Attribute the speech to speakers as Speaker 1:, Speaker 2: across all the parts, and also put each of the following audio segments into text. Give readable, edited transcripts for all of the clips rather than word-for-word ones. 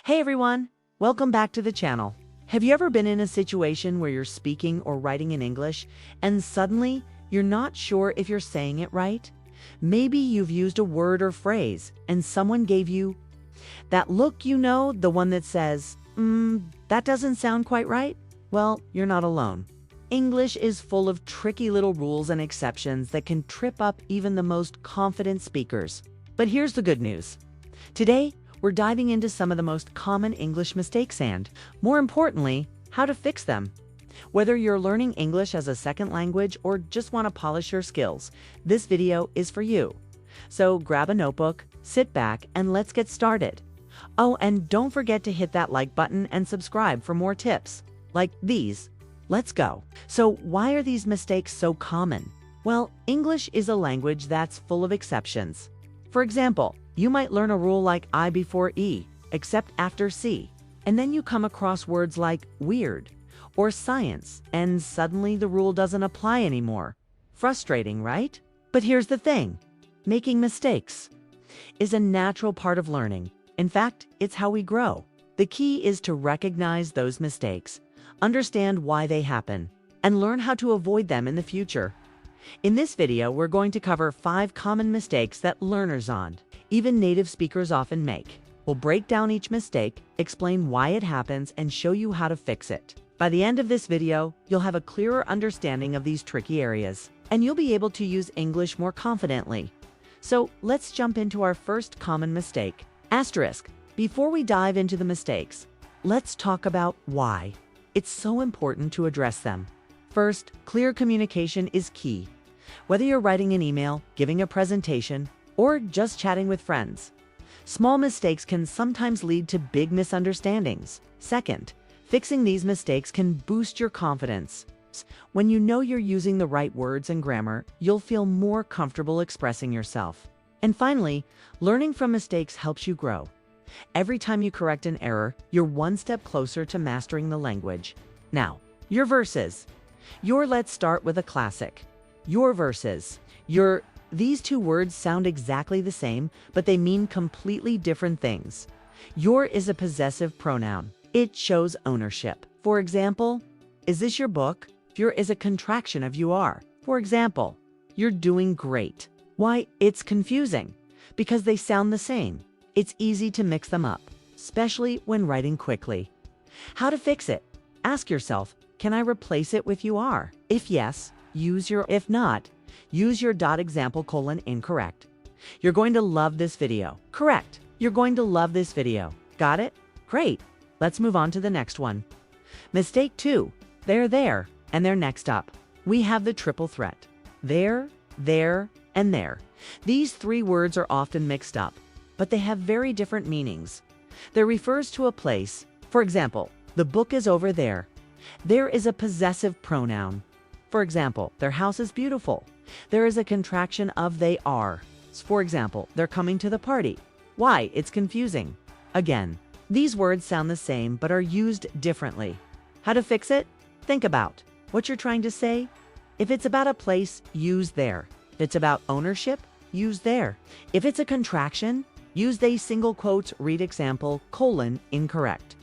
Speaker 1: Hey everyone, welcome back to the channel. Have you ever been in a situation where you're speaking or writing in English and suddenly you're not sure if you're saying it right? Maybe you've used a word or phrase and someone gave you that look, the one that says, that doesn't sound quite right? Well, you're not alone. English is full of tricky little rules and exceptions that can trip up even the most confident speakers. But here's the good news. Today, we're diving into some of the most common English mistakes and, more importantly, how to fix them. Whether you're learning English as a second language or just want to polish your skills, this video is for you. So grab a notebook, sit back, and let's get started. Oh, and don't forget to hit that like button and subscribe for more tips like these. Let's go. So why are these mistakes so common? Well, English is a language that's full of exceptions. For example, you might learn a rule like I before E, except after C, and then you come across words like weird or science, and suddenly the rule doesn't apply anymore. Frustrating, right? But here's the thing. Making mistakes is a natural part of learning. In fact, it's how we grow. The key is to recognize those mistakes, understand why they happen, and learn how to avoid them in the future. In this video, we're going to cover 5 common mistakes that learners and even native speakers often make. We'll break down each mistake, explain why it happens, and show you how to fix it. By the end of this video, you'll have a clearer understanding of these tricky areas, and you'll be able to use English more confidently. So let's jump into our first common mistake. Asterisk. Before we dive into the mistakes, let's talk about why. It's so important to address them. First, clear communication is key. Whether you're writing an email, giving a presentation, or just chatting with friends, small mistakes can sometimes lead to big misunderstandings. Second, fixing these mistakes can boost your confidence. When you know you're using the right words and grammar, you'll feel more comfortable expressing yourself. And finally, learning from mistakes helps you grow. Every time you correct an error, you're one step closer to mastering the language. Now, your verses. Let's start with a classic. Your verses. These two words sound exactly the same, but they mean completely different things. Your is a possessive pronoun. It shows ownership. For example, is this your book? Your is a contraction of you are. For example, you're doing great. Why? It's confusing because they sound the same. It's easy to mix them up, especially when writing quickly. How to fix it? Ask yourself, can I replace it with you are? If yes, use your. If not, use your .example : incorrect. You're going to love this video. Correct. You're going to love this video. Got it? Great. Let's move on to the next one. Mistake 2. They're there, and they're next up. We have the triple threat. There, and there. These 3 words are often mixed up, but they have very different meanings. There refers to a place. For example, the book is over there. There is a possessive pronoun. For example, their house is beautiful. There is a contraction of they are. For example, they're coming to the party. Why? It's confusing. Again, these words sound the same but are used differently. How to fix it? Think about what you're trying to say. If it's about a place, use there. If it's about ownership, use there. If it's a contraction, use they single quotes read example : incorrect.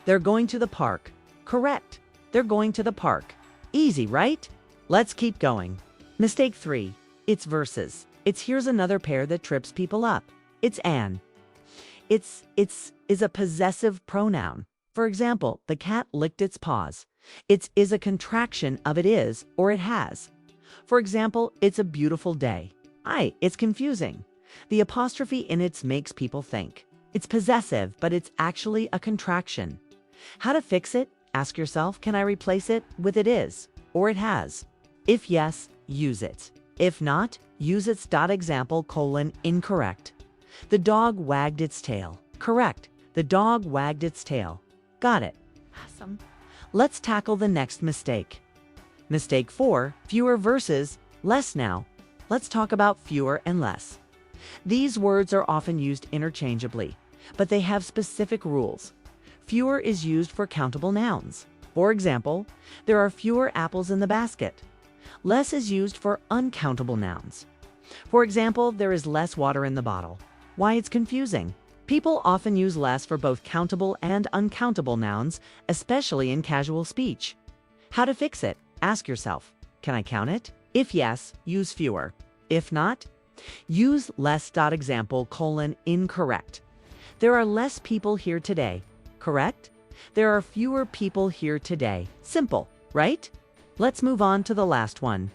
Speaker 1: They're going to the park. Correct. They're going to the park. Easy, right? Let's keep going. Mistake 3. It's verses. Here's another pair that trips people up. It's an. It's is a possessive pronoun. For example, the cat licked its paws. It's is a contraction of it is or it has. For example, it's a beautiful day. It's confusing. The apostrophe in it makes people think it's possessive, but it's actually a contraction. How to fix it? Ask yourself, can I replace it with it is or it has? If yes, use it. If not, use its .example : incorrect. The dog wagged its tail. Correct. The dog wagged its tail. Got it. Awesome. Let's tackle the next mistake. Mistake 4. Fewer verses, less now. Let's talk about fewer and less. These words are often used interchangeably, but they have specific rules. Fewer is used for countable nouns. For example, there are fewer apples in the basket. Less is used for uncountable nouns. For example, there is less water in the bottle. Why? It's confusing People often use less for both countable and uncountable nouns, especially in casual speech. How to fix it? Ask yourself, can I count it? If yes, use fewer. If not, use less. Example: incorrect. There are less people here today. Correct? There are fewer people here today. Simple, right? Let's move on to the last one.